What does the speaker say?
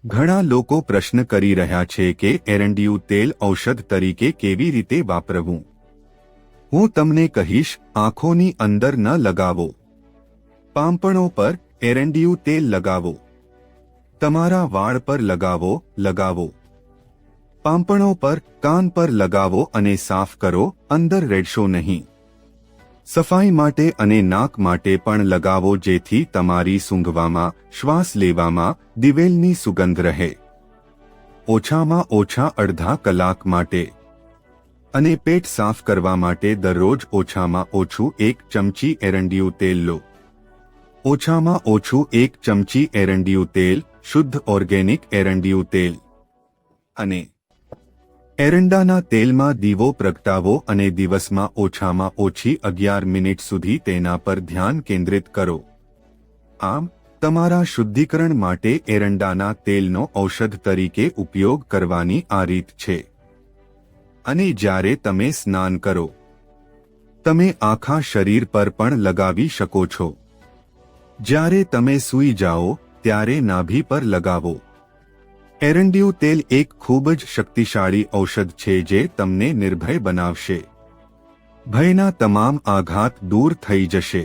ઘણા લોકો પ્રશ્ન કરી રહ્યા છે કે એરંડિયું તેલ ઔષધ તરીકે કેવી રીતે વાપરવું. હું તમને કહીશ, આંખોની અંદર ન લગાવો. પાંપણો પર એરંડિયું તેલ લગાવો. તમારા વાળ પર લગાવો. પાંપણો પર, કાન પર લગાવો અને સાફ કરો, અંદર રેડશો નહીં. સફાઈ માટે અને નાક માટે પણ લગાવો જેથી તમારી સૂંઘવામાં, શ્વાસ લેવામાં દિવેલની સુગંધ રહે. ઓછામાં ઓછા અડધા કલાક માટે. અને પેટ સાફ કરવા માટે દરરોજ ઓછામાં ઓછું 1 ચમચી એરંડિયું તેલ લો. ઓછામાં ઓછું 1 ચમચી એરંડિયું તેલ, શુદ્ધ ઓર્ગેનિક એરંડિયું તેલ. અને એરંડાના તેલમાં દીવો પ્રગટાવો અને દિવસમાં ઓછામાં ઓછી 11 મિનિટ સુધી તેના પર ધ્યાન કેન્દ્રિત કરો. આમ, તમારા શુદ્ધિકરણ માટે એરંડાના તેલનો ઔષધ તરીકે ઉપયોગ કરવાની આ રીત છે. અને જ્યારે તમે સ્નાન કરો, તમે આખા શરીર પર પણ લગાવી શકો છો. જ્યારે તમે સૂઈ જાઓ ત્યારે નાભી પર લગાવો. એરંડિયું તેલ એક ખૂબ જ શક્તિશાળી ઔષધ છે જે તમને નિર્ભય બનાવશે. ભયના તમામ આઘાત દૂર થઈ જશે.